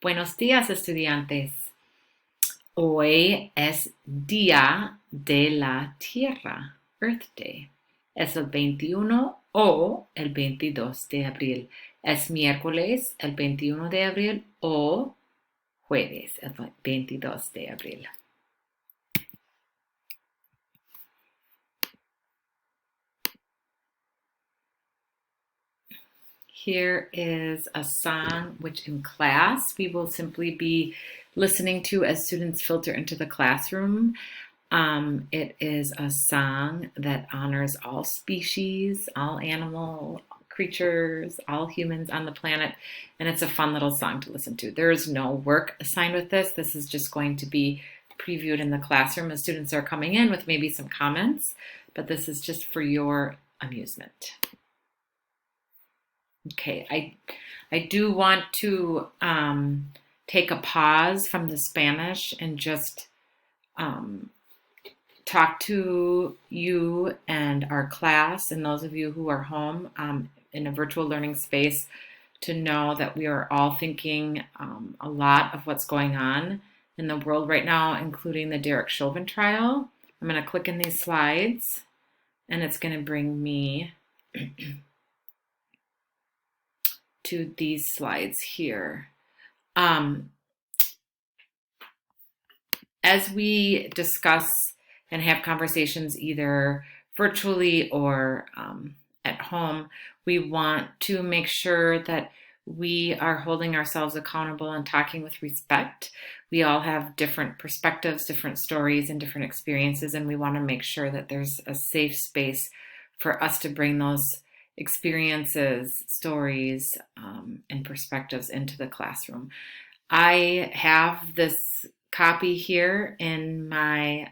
Buenos días, estudiantes. Hoy es Día de la Tierra, Earth Day. Es el 21 o el 22 de abril. Es miércoles, el 21 de abril o jueves, el 22 de abril. Here is a song which in class we will simply be listening to as students filter into the classroom. It is a song that honors all species, all animal creatures, all humans on the planet, and it's a fun little song to listen to. There is no work assigned with this. This is just going to be previewed in the classroom as students are coming in with maybe some comments, but this is just for your amusement. Okay, I do want to take a pause from the Spanish and just talk to you and our class and those of you who are home in a virtual learning space to know that we are all thinking a lot of what's going on in the world right now, including the Derek Chauvin trial. I'm going to click in these slides and it's going to bring me to these slides here. As we discuss and have conversations either virtually or at home, we want to make sure that we are holding ourselves accountable and talking with respect. We all have different perspectives, different stories, and different experiences, and we want to make sure that there's a safe space for us to bring those experiences, stories, and perspectives into the classroom. I have this copy here in my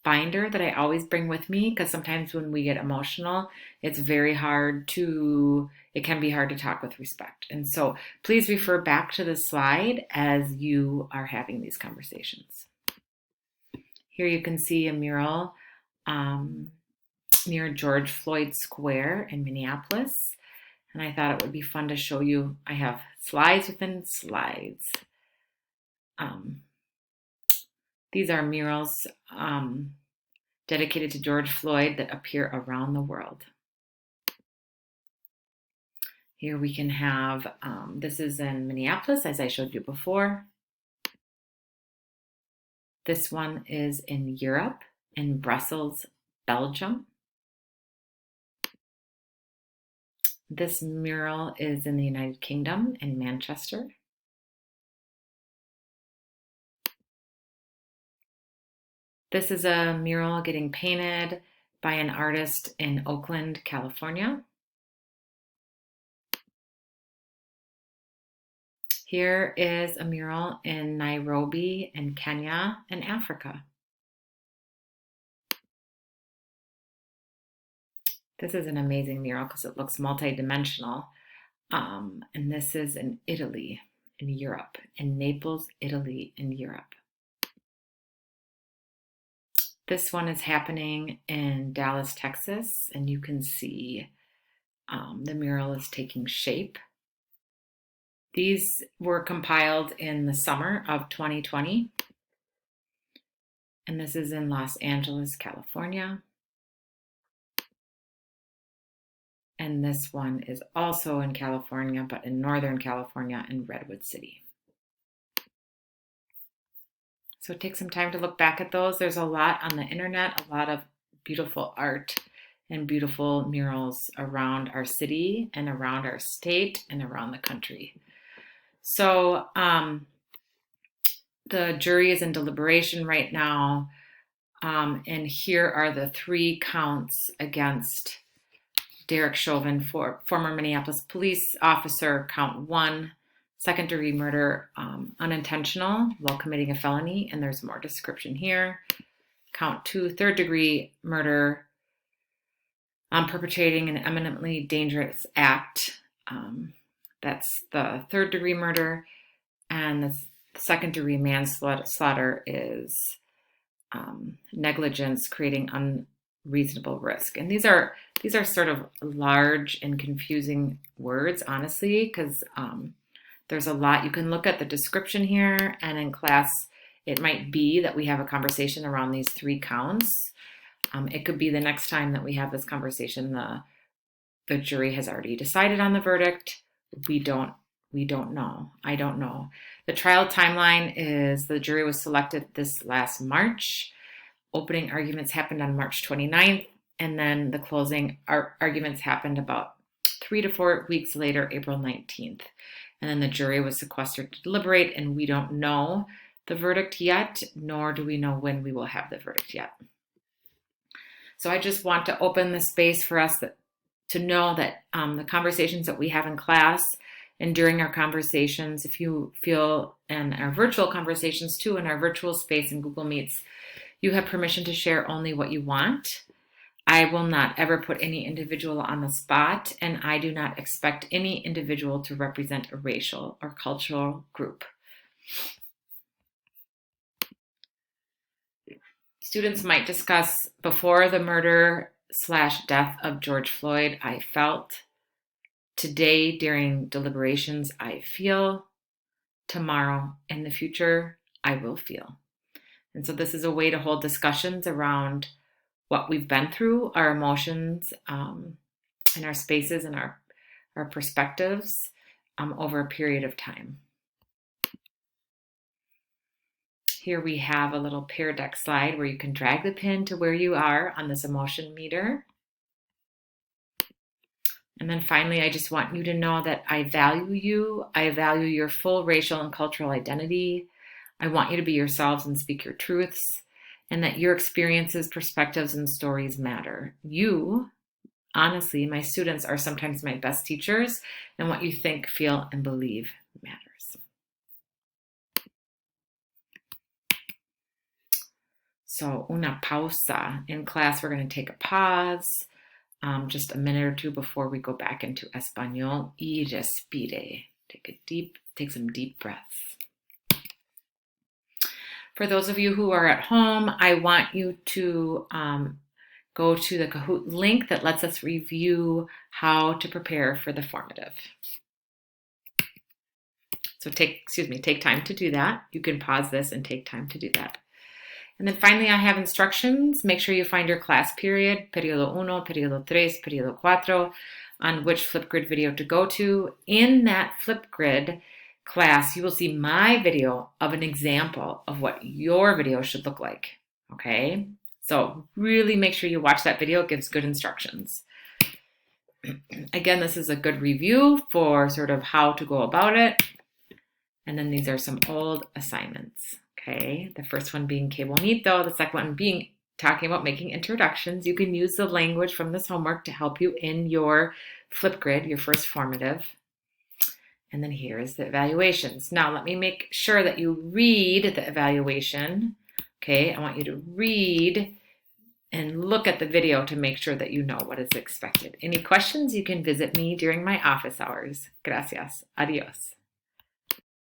binder that I always bring with me because sometimes when we get emotional, it can be hard to talk with respect. And so please refer back to the slide as you are having these conversations. Here you can see a mural near George Floyd Square in Minneapolis. And I thought it would be fun to show you. I have slides within slides. These are murals dedicated to George Floyd that appear around the world. Here we can have, this is in Minneapolis, as I showed you before. This one is in Europe, in Brussels, Belgium. This mural is in the United Kingdom, in Manchester. This is a mural getting painted by an artist in Oakland, California. Here is a mural in Nairobi in Kenya in Africa. This is an amazing mural because it looks multi-dimensional. And this is in Italy, in Europe, in Naples, Italy, in Europe. This one is happening in Dallas, Texas, and you can see the mural is taking shape. These were compiled in the summer of 2020. And this is in Los Angeles, California. And this one is also in California, but in Northern California in Redwood City. So take some time to look back at those. There's a lot on the internet, a lot of beautiful art and beautiful murals around our city and around our state and around the country. So the jury is in deliberation right now. And here are the 3 counts against Derek Chauvin, former Minneapolis police officer. Count 1, second-degree murder, unintentional while committing a felony, and there's more description here. Count 2, third-degree murder, perpetrating an eminently dangerous act. That's the third-degree murder, and the second-degree manslaughter is negligence, creating unreasonable risk. And these are sort of large and confusing words, honestly, because There's a lot. You can look at the description here, and in class, it might be that we have a conversation around these 3 counts. It could be the next time that we have this conversation, the jury has already decided on the verdict. We don't know. I don't know. The trial timeline is the jury was selected this last March. Opening arguments happened on March 29th, and then the closing arguments happened about 3 to 4 weeks later, April 19th. And then the jury was sequestered to deliberate, and we don't know the verdict yet, nor do we know when we will have the verdict yet. So I just want to open the space for us to know that the conversations that we have in class and during our conversations, if you feel, and our virtual conversations too, in our virtual space in Google Meets, you have permission to share only what you want. I will not ever put any individual on the spot, and I do not expect any individual to represent a racial or cultural group. Students might discuss, before the murder/death of George Floyd, I felt. Today, during deliberations, I feel. Tomorrow, in the future, I will feel. And so this is a way to hold discussions around what we've been through, our emotions, and our spaces and our perspectives over a period of time. Here we have a little Pear Deck slide where you can drag the pin to where you are on this emotion meter. And then finally, I just want you to know that I value you. I value your full racial and cultural identity. I want you to be yourselves and speak your truths, and that your experiences, perspectives, and stories matter. You, honestly, my students are sometimes my best teachers, and what you think, feel, and believe matters. So, una pausa. In class, we're going to take a pause, just a minute or two before we go back into Español. Y respire. Take some deep breaths. For those of you who are at home, I want you to go to the Kahoot link that lets us review how to prepare for the formative. So take time to do that. You can pause this and take time to do that. And then finally, I have instructions. Make sure you find your class period, periodo 1, periodo 3, periodo 4, on which Flipgrid video to go to. In that Flipgrid class, you will see my video of an example of what your video should look like, okay? So really make sure you watch that video. It gives good instructions. Again, this is a good review for sort of how to go about it. And then these are some old assignments. Okay, the first one being que bonito, the second one being talking about making introductions. You can use the language from this homework to help you in your Flipgrid, your first formative. And then here is the evaluations. Now let me make sure that you read the evaluation. Okay, I want you to read and look at the video to make sure that you know what is expected. Any questions, you can visit me during my office hours. Gracias. Adios.